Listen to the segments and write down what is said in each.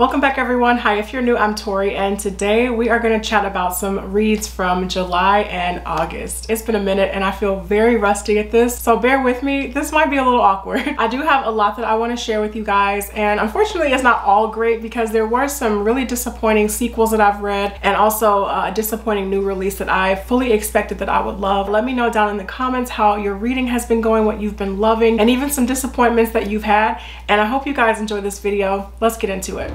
Welcome back everyone. Hi, if you're new, I'm Tori, and today we are going to chat about some reads from July and August. It's been a minute and I feel very rusty at this, so bear with me. This might be a little awkward. I do have a lot that I want to share with you guys, and unfortunately it's not all great because there were some really disappointing sequels that I've read and also a disappointing new release that I fully expected that I would love. Let me know down in the comments how your reading has been going, what you've been loving, and even some disappointments that you've had, and I hope you guys enjoy this video. Let's get into it.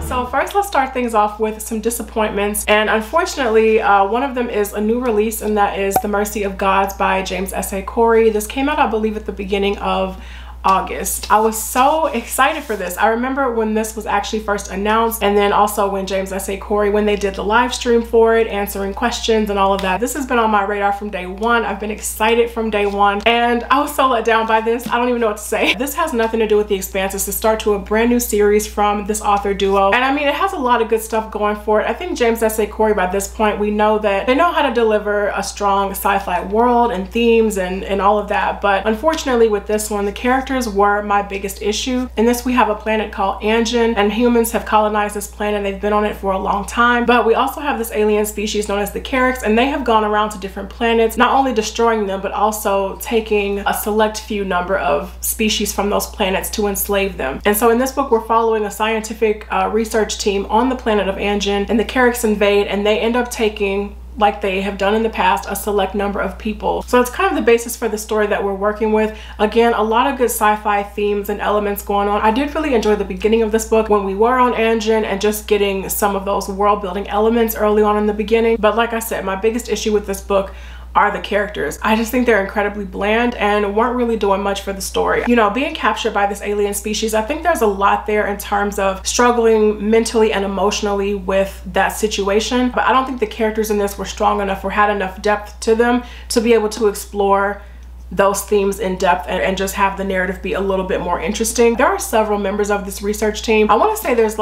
So first, let's start things off with some disappointments, and unfortunately one of them is a new release, and that is The Mercy of Gods by James S.A. Corey. This came out, I believe, at the beginning of August. I was so excited for this. I remember when this was actually first announced, and then also when James S.A. Corey, when they did the live stream for it, answering questions and all of that. This has been on my radar from day one. I've been excited from day one, and I was so let down by this. I don't even know what to say. This has nothing to do with The Expanse. It's the start to a brand new series from this author duo, and I mean, it has a lot of good stuff going for it. I think James S.A. Corey, by this point, we know that they know how to deliver a strong sci-fi world and themes and all of that, but unfortunately with this one, the characters were my biggest issue. In this, we have a planet called Anjin, and humans have colonized this planet. They've been on it for a long time, but we also have this alien species known as the Carricks, and they have gone around to different planets, not only destroying them, but also taking a select few number of species from those planets to enslave them. And so in this book, we're following a scientific research team on the planet of Anjin, and the Carricks invade, and they end up taking, like they have done in the past, a select number of people. So it's kind of the basis for the story that we're working with. Again, a lot of good sci-fi themes and elements going on. I did really enjoy the beginning of this book when we were on Anjin and just getting some of those world building elements early on in the beginning. But like I said, my biggest issue with this book are the characters. I just think they're incredibly bland and weren't really doing much for the story. You know, being captured by this alien species, I think there's a lot there in terms of struggling mentally and emotionally with that situation, but I don't think the characters in this were strong enough or had enough depth to them to be able to explore those themes in depth and just have the narrative be a little bit more interesting. There are several members of this research team. I want to say there's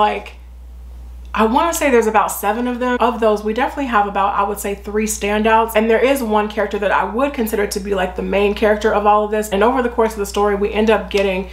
about 7 of them. Of those, we definitely have about, I would say, 3 standouts, and there is one character that I would consider to be like the main character of all of this, and over the course of the story we end up getting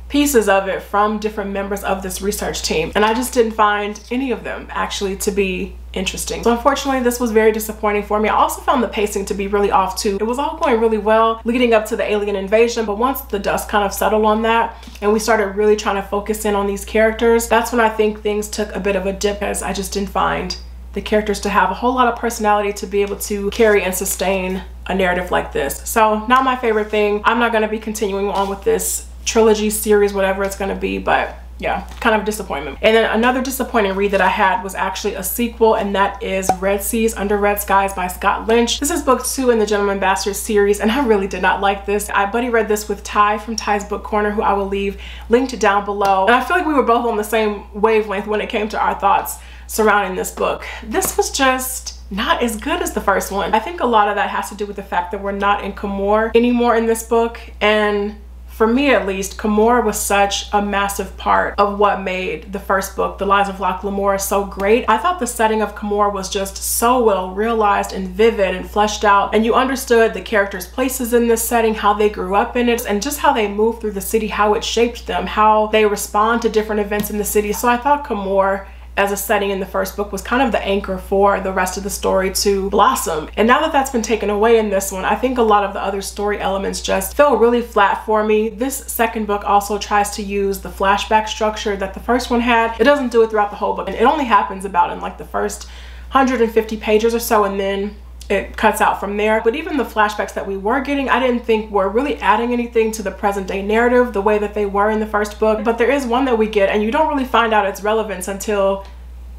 pieces of it from different members of this research team, and I just didn't find any of them actually to be interesting. So unfortunately this was very disappointing for me. I also found the pacing to be really off too. It was all going really well leading up to the alien invasion, but once the dust kind of settled on that and we started really trying to focus in on these characters, that's when I think things took a bit of a dip, as I just didn't find the characters to have a whole lot of personality to be able to carry and sustain a narrative like this. So not my favorite thing. I'm not going to be continuing on with this trilogy series, whatever it's going to be, but yeah, kind of disappointment. And then another disappointing read that I had was actually a sequel, and that is Red Seas Under Red Skies by Scott Lynch. This is book 2 in the Gentleman Bastards series, and I really did not like this. I buddy read this with Ty from Ty's Book Corner, who I will leave linked down below, and I feel like we were both on the same wavelength when it came to our thoughts surrounding this book. This was just not as good as the first one. I think a lot of that has to do with the fact that we're not in Comore anymore in this book, and for me at least, Comore was such a massive part of what made the first book, The Lies of Locke Lamora, so great. I thought the setting of Comore was just so well realized and vivid and fleshed out, and you understood the characters' places in this setting, how they grew up in it, and just how they moved through the city, how it shaped them, how they respond to different events in the city. So I thought Comore as a setting in the first book was kind of the anchor for the rest of the story to blossom. And now that that's been taken away in this one, I think a lot of the other story elements just feel really flat for me. This second book also tries to use the flashback structure that the first one had. It doesn't do it throughout the whole book, and it only happens about in like the first 150 pages or so, and then it cuts out from there. But even the flashbacks that we were getting, I didn't think were really adding anything to the present day narrative the way that they were in the first book. But there is one that we get, and you don't really find out its relevance until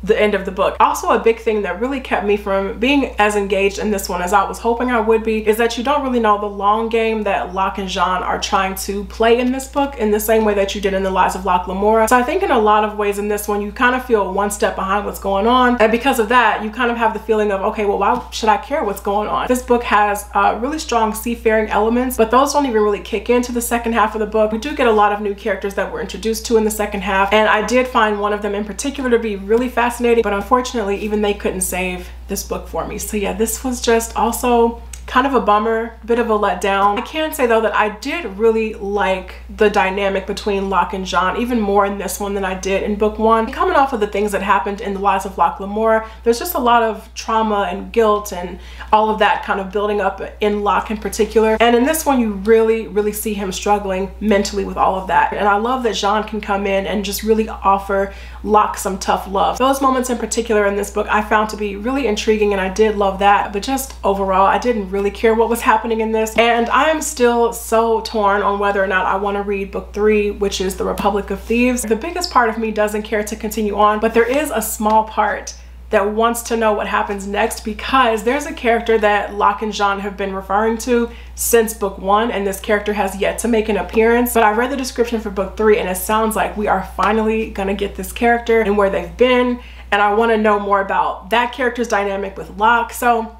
the end of the book. Also, a big thing that really kept me from being as engaged in this one as I was hoping I would be is that you don't really know the long game that Locke and Jean are trying to play in this book in the same way that you did in The Lies of Locke Lamora. So I think in a lot of ways in this one you kind of feel one step behind what's going on, and because of that you kind of have the feeling of, okay, well, why should I care what's going on? This book has really strong seafaring elements, but those don't even really kick into the second half of the book. We do get a lot of new characters that we're introduced to in the second half, and I did find one of them in particular to be really fascinating, but unfortunately even they couldn't save this book for me. So yeah, this was just also kind of a bummer, bit of a letdown. I can say though that I did really like the dynamic between Locke and Jean, even more in this one than I did in book one. Coming off of the things that happened in the lives of Locke Lamora, there's just a lot of trauma and guilt and all of that kind of building up in Locke in particular. And in this one, you really see him struggling mentally with all of that. And I love that Jean can come in and just really offer Locke some tough love. Those moments in particular in this book I found to be really intriguing, and I did love that. But just overall, I didn't really care what was happening in this, and I am still so torn on whether or not I want to read book 3, which is The Republic of Thieves. The biggest part of me doesn't care to continue on, but there is a small part that wants to know what happens next, because there's a character that Locke and Jean have been referring to since book 1, and this character has yet to make an appearance. But I read the description for book 3, and it sounds like we are finally gonna get this character and where they've been, and I want to know more about that character's dynamic with Locke. So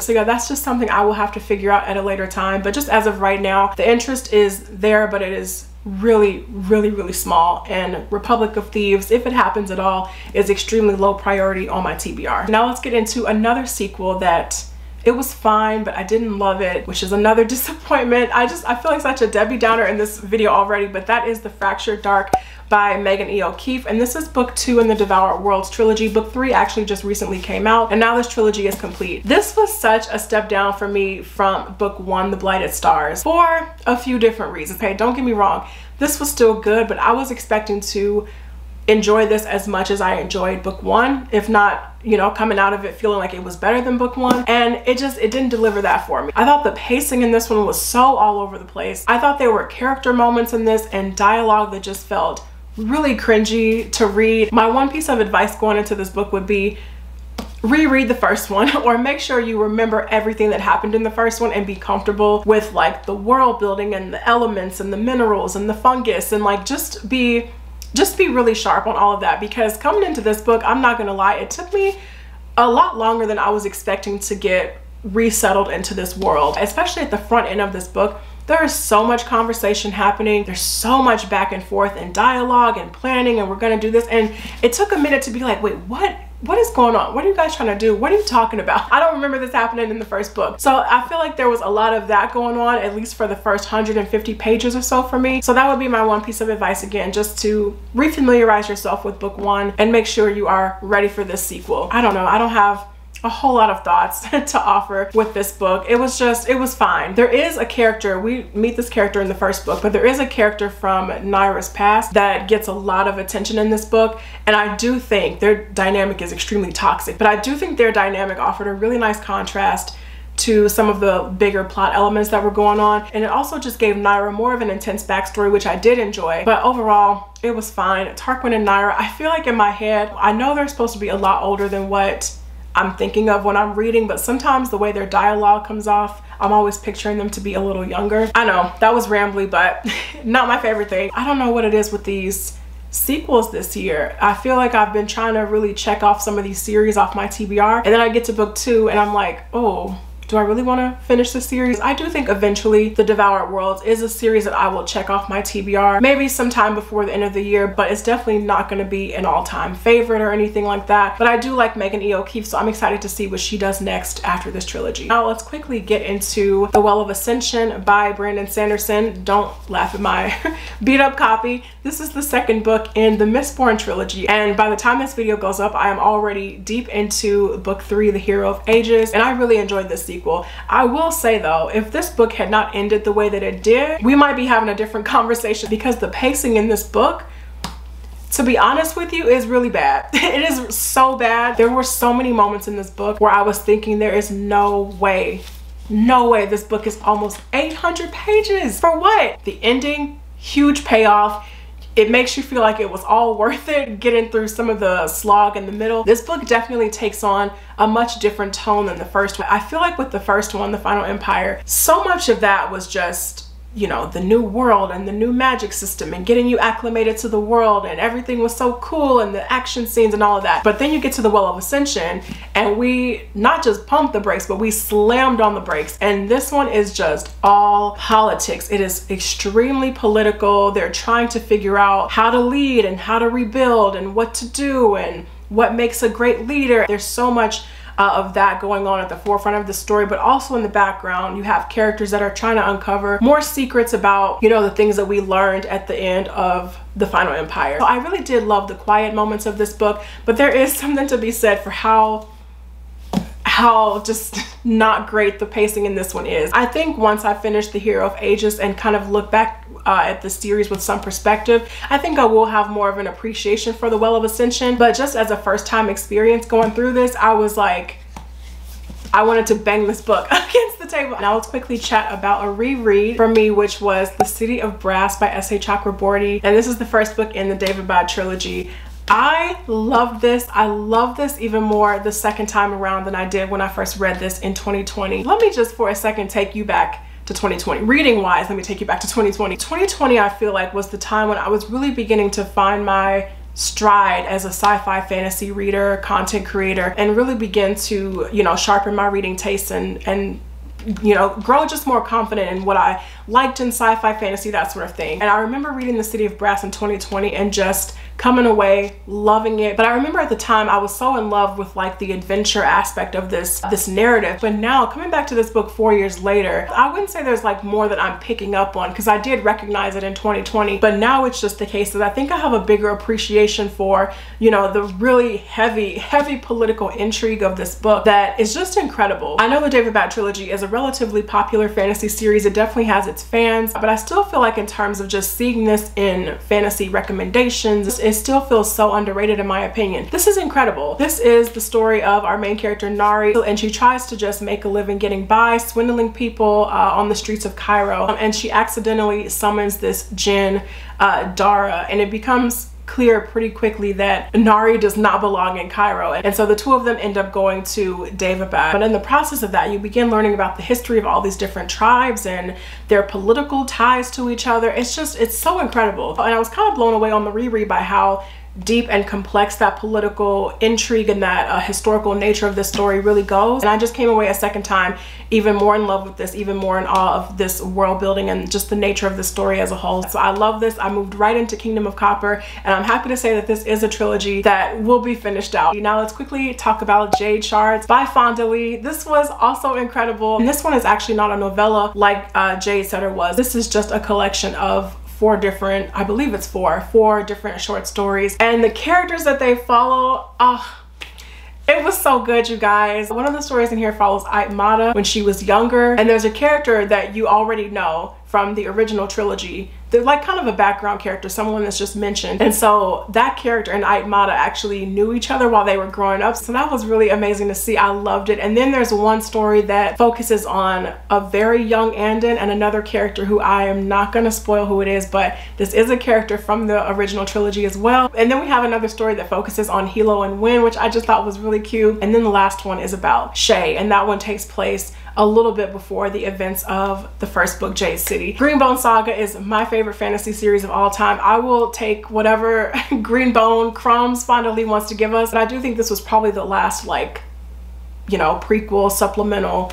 yeah, that's just something I will have to figure out at a later time. But just as of right now, the interest is there, but it is really small, and Republic of Thieves, if it happens at all, is extremely low priority on my TBR. Now let's get into another sequel that it was fine, but I didn't love it, which is another disappointment. I feel like such a Debbie Downer in this video already, but that is The Fractured Dark by Megan E. O'Keefe, and this is book 2 in the Devoured Worlds trilogy. Book 3 actually just recently came out, and now this trilogy is complete. This was such a step down for me from book 1, The Blighted Stars, for a few different reasons. Okay, don't get me wrong, this was still good, but I was expecting to enjoy this as much as I enjoyed book 1, if not, you know, coming out of it feeling like it was better than book 1, and it didn't deliver that for me. I thought the pacing in this one was so all over the place. I thought there were character moments in this and dialogue that just felt really cringy to read. My one piece of advice going into this book would be reread the first one, or make sure you remember everything that happened in the first one and be comfortable with like the world building and the elements and the minerals and the fungus, and like just be really sharp on all of that, because coming into this book, I'm not gonna lie, it took me a lot longer than I was expecting to get resettled into this world. Especially at the front end of this book, there is so much conversation happening, there's so much back and forth and dialogue and planning, and we're gonna do this, and it took a minute to be like, wait, what is going on? What are you guys trying to do? What are you talking about? I don't remember this happening in the first book. So I feel like there was a lot of that going on, at least for the first 150 pages or so for me. So that would be my one piece of advice, again, just to refamiliarize yourself with book 1 and make sure you are ready for this sequel. I don't know, I don't have a whole lot of thoughts to offer with this book. It was fine. There is a character, we meet this character in the first book, but there is a character from Naira's past that gets a lot of attention in this book, and I do think their dynamic is extremely toxic, but I do think their dynamic offered a really nice contrast to some of the bigger plot elements that were going on, and it also just gave Naira more of an intense backstory, which I did enjoy. But overall, it was fine. Tarquin and Naira, I feel like in my head, I know they're supposed to be a lot older than what I'm thinking of when I'm reading, but sometimes the way their dialogue comes off, I'm always picturing them to be a little younger. I know that was rambly, but not my favorite thing. I don't know what it is with these sequels this year. I feel like I've been trying to really check off some of these series off my TBR, and then I get to book 2 and I'm like, oh, do I really want to finish this series? I do think eventually The Devoured Worlds is a series that I will check off my TBR, maybe sometime before the end of the year, but it's definitely not going to be an all-time favorite or anything like that. But I do like Megan E. O'Keefe, so I'm excited to see what she does next after this trilogy. Now let's quickly get into The Well of Ascension by Brandon Sanderson. Don't laugh at my beat up copy. This is the second book in the Mistborn trilogy, and by the time this video goes up, I am already deep into book 3, The Hero of Ages, and I really enjoyed this sequel. I will say though, if this book had not ended the way that it did, we might be having a different conversation, because the pacing in this book, to be honest with you, is really bad. It is so bad. There were so many moments in this book where I was thinking there is no way this book is almost 800 pages. For what? The ending, huge payoff. It makes you feel like it was all worth it getting through some of the slog in the middle. This book definitely takes on a much different tone than the first one. I feel like with the first one, The Final Empire, so much of that was just, you know, the new world and the new magic system and getting you acclimated to the world, and everything was so cool, and the action scenes and all of that. But then you get to The Well of Ascension and we not just pumped the brakes, but we slammed on the brakes. And this one is just all politics. It is extremely political. They're trying to figure out how to lead and how to rebuild and what to do and what makes a great leader. There's so much of that going on at the forefront of the story, but also in the background you have characters that are trying to uncover more secrets about, you know, the things that we learned at the end of the Final Empire. So I really did love the quiet moments of this book, but there is something to be said for how just not great the pacing in this one is. I think once I finish The Hero of Ages and kind of look back at the series with some perspective, I think I will have more of an appreciation for the Well of Ascension. But just as a first-time experience going through this, I was like, I wanted to bang this book against the table. Now let's quickly chat about a reread for me, which was The City of Brass by S.A. Chakraborty. And this is the first book in the David Bad trilogy. I love this. I love this even more the second time around than I did when I first read this in 2020. Let me just for a second take you back to 2020. Reading wise, let me take you back to 2020. 2020 I feel like was the time when I was really beginning to find my stride as a sci-fi fantasy reader, content creator, and really begin to, you know, sharpen my reading tastes and you know, grow just more confident in what I liked in sci-fi fantasy, that sort of thing. And I remember reading The City of Brass in 2020 and just coming away loving it. But I remember at the time I was so in love with like the adventure aspect of this narrative. But now coming back to this book 4 years later, I wouldn't say there's like more that I'm picking up on, because I did recognize it in 2020, but now it's just the case that I think I have a bigger appreciation for, you know, the really heavy political intrigue of this book that is just incredible. I know the David Bad trilogy is a relatively popular fantasy series. It definitely has its fans, but I still feel like in terms of just seeing this in fantasy recommendations, it still feels so underrated in my opinion. This is incredible. This is the story of our main character Nari, and she tries to just make a living getting by, swindling people on the streets of Cairo, and she accidentally summons this djinn, Dara, and it becomes clear pretty quickly that Nari does not belong in Cairo, and so the two of them end up going to Daevabad. But in the process of that, you begin learning about the history of all these different tribes and their political ties to each other. It's so incredible. And I was kind of blown away on the reread by how deep and complex that political intrigue and that historical nature of this story really goes. And I just came away a second time even more in love with this, even more in awe of this world building and just the nature of the story as a whole. So I love this. I moved right into Kingdom of Copper, and I'm happy to say that this is a trilogy that will be finished out. Now let's quickly talk about Jade Shards by Fonda Lee. This was also incredible, and this one is actually not a novella like Jade said it was. This is just a collection of four different short stories, and the characters that they follow, it was so good, you guys. One of the stories in here follows Aitmata when she was younger, and there's a character that you already know from the original trilogy. They're like kind of a background character, someone that's just mentioned. And so that character and Aitmata actually knew each other while they were growing up. So that was really amazing to see. I loved it. And then there's one story that focuses on a very young Andon and another character who I am not going to spoil who it is, but this is a character from the original trilogy as well. And then we have another story that focuses on Hilo and Win, which I just thought was really cute. And then the last one is about Shay, and that one takes place a little bit before the events of the first book, Jade City. Greenbone Saga is my favorite fantasy series of all time. I will take whatever Greenbone crumbs Fonda Lee wants to give us, but I do think this was probably the last, like, you know, prequel, supplemental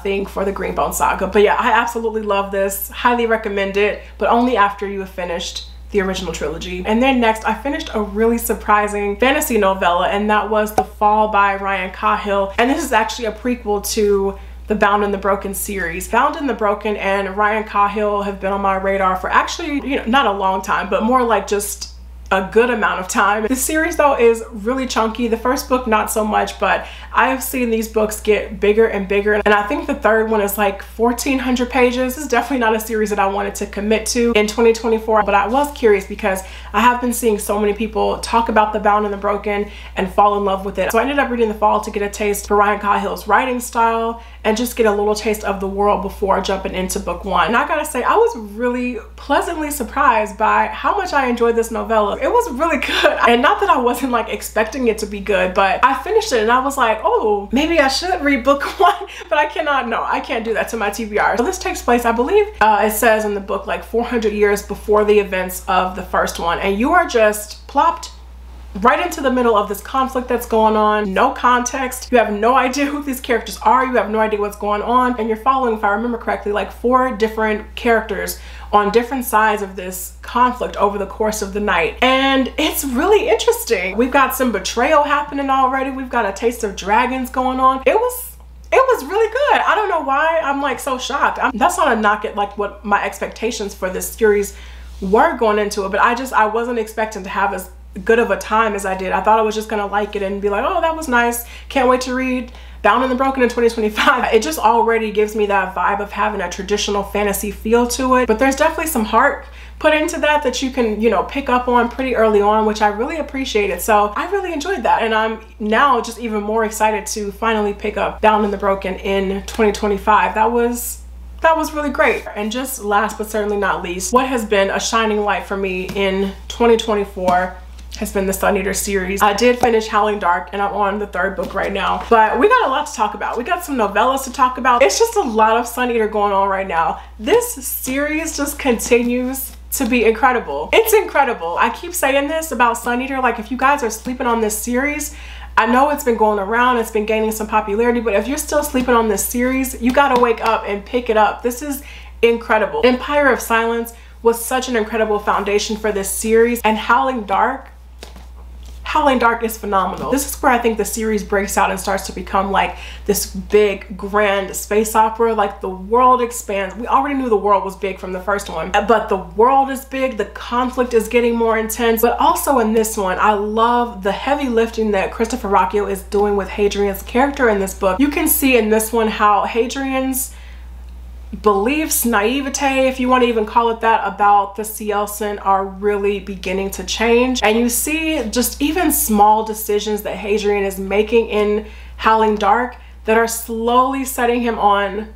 thing for the Greenbone Saga. But yeah, I absolutely love this. Highly recommend it, but only after you have finished the original trilogy. And then next, I finished a really surprising fantasy novella, and that was The Fall by Ryan Cahill. And this is actually a prequel to the Bound and the Broken series. Bound and the Broken and Ryan Cahill have been on my radar for actually, you know, not a long time, but more like just a good amount of time. The series though is really chunky. The first book not so much, but I have seen these books get bigger and bigger, and I think the third one is like 1,400 pages. This is definitely not a series that I wanted to commit to in 2024, but I was curious because I have been seeing so many people talk about The Bound and the Broken and fall in love with it. So I ended up reading The Fall to get a taste for Ryan Cahill's writing style and just get a little taste of the world before jumping into book one. And I gotta say, I was really pleasantly surprised by how much I enjoyed this novella. It was really good. And not that I wasn't like expecting it to be good, but I finished it and I was like, oh, maybe I should read book one, but I cannot, no, I can't do that to my TBR. So this takes place, I believe it says in the book, like 400 years before the events of the first one. And you are just plopped right into the middle of this conflict that's going on. No context. You have no idea who these characters are. You have no idea what's going on. And you're following, if I remember correctly, like 4 different characters on different sides of this conflict over the course of the night. And it's really interesting. We've got some betrayal happening already. We've got a taste of dragons going on. It was really good. I don't know why I'm like so shocked. That's not a knock at like what my expectations for this series were going into it, but I wasn't expecting to have as good of a time as I did. I thought I was just gonna like it and be like, oh, that was nice. Can't wait to read Bound and the Broken in 2025. It just already gives me that vibe of having a traditional fantasy feel to it. But there's definitely some heart put into that you can, you know, pick up on pretty early on, which I really appreciated. So I really enjoyed that. And I'm now just even more excited to finally pick up Bound and the Broken in 2025. That was really great. And just last but certainly not least, what has been a shining light for me in 2024 has been the Sun Eater series. I did finish Howling Dark and I'm on the 3rd book right now, but we got a lot to talk about. We got some novellas to talk about. It's just a lot of Sun Eater going on right now. This series just continues to be incredible. It's incredible. I keep saying this about Sun Eater, like if you guys are sleeping on this series, I know it's been going around, it's been gaining some popularity, but if you're still sleeping on this series, you gotta wake up and pick it up. This is incredible. Empire of Silence was such an incredible foundation for this series, and Howling Dark is phenomenal. This is where I think the series breaks out and starts to become like this big grand space opera. Like the world expands. We already knew the world was big from the first one, but the world is big, the conflict is getting more intense. But also in this one, I love the heavy lifting that Christopher Rocchio is doing with Hadrian's character in this book. You can see in this one how Hadrian's beliefs, naivete, if you want to even call it that, about the Cielsen are really beginning to change. And you see just even small decisions that Hadrian is making in Howling Dark that are slowly setting him on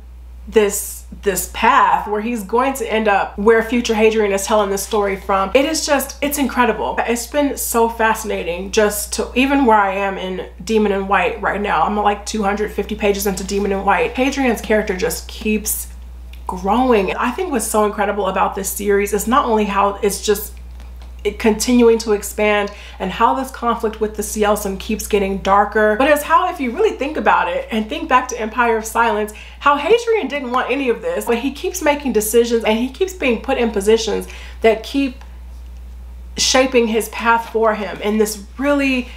this path where he's going to end up where future Hadrian is telling this story from. It is just, it's incredible. It's been so fascinating just to, even where I am in Demon in White right now, I'm like 250 pages into Demon in White. Hadrian's character just keeps growing. I think what's so incredible about this series is not only how it's just continuing to expand and how this conflict with the Cielsen keeps getting darker, but it's how, if you really think about it and think back to Empire of Silence, how Hadrian didn't want any of this, but he keeps making decisions and he keeps being put in positions that keep shaping his path for him in this really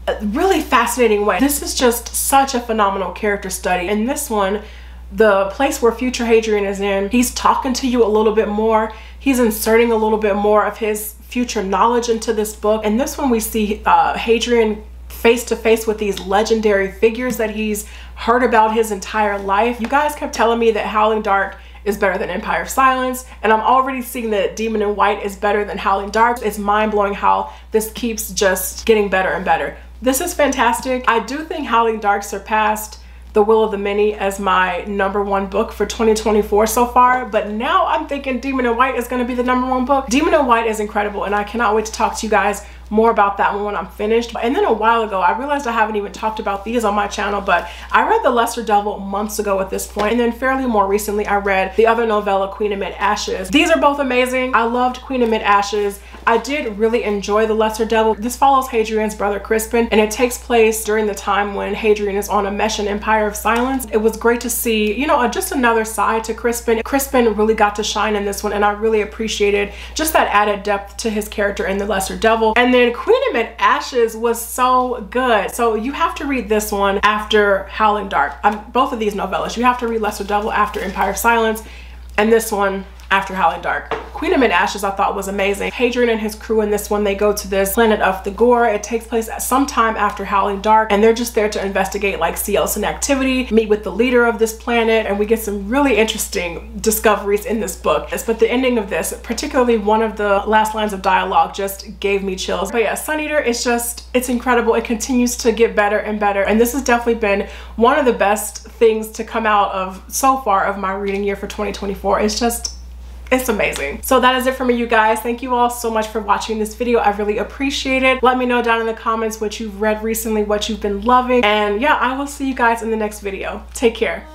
fascinating way. This is just such a phenomenal character study. In this one, the place where future Hadrian is in, he's talking to you a little bit more. He's inserting a little bit more of his future knowledge into this book. And this one we see Hadrian face to face with these legendary figures that he's heard about his entire life. You guys kept telling me that Howling Dark is better than Empire of Silence, and I'm already seeing that Demon in White is better than Howling Dark. It's mind-blowing how this keeps just getting better and better. This is fantastic. I do think Howling Dark surpassed The Will of the Many as my #1 book for 2024 so far, but now I'm thinking Demon in White is going to be the #1 book. Demon in White is incredible, and I cannot wait to talk to you guys more about that one when I'm finished. And then a while ago, I realized I haven't even talked about these on my channel, but I read The Lesser Devil months ago at this point, and then fairly more recently I read the other novella, Queen Amid Ashes. These are both amazing. I loved Queen Amid Ashes. I did really enjoy The Lesser Devil. This follows Hadrian's brother Crispin, and it takes place during the time when Hadrian is on a mission, Empire of Silence. It was great to see, you know, just another side to Crispin. Crispin really got to shine in this one, and I really appreciated just that added depth to his character in The Lesser Devil. And then Queen Amid Ashes was so good. So you have to read this one after Howling Dark. Both of these novellas, you have to read Lesser Devil after Empire of Silence, and this one after Howling Dark. Queen Amid Ashes I thought was amazing. Hadrian and his crew in this one, they go to this planet of the Gore. It takes place sometime after Howling Dark, and they're just there to investigate like Cielsen activity, meet with the leader of this planet, and we get some really interesting discoveries in this book. But the ending of this, particularly one of the last lines of dialogue, just gave me chills. But yeah, Sun Eater is just, it's incredible. It continues to get better and better, and this has definitely been one of the best things to come out of so far of my reading year for 2024. It's amazing. So that is it for me, you guys. Thank you all so much for watching this video. I really appreciate it. Let me know down in the comments what you've read recently, what you've been loving. And yeah, I will see you guys in the next video. Take care.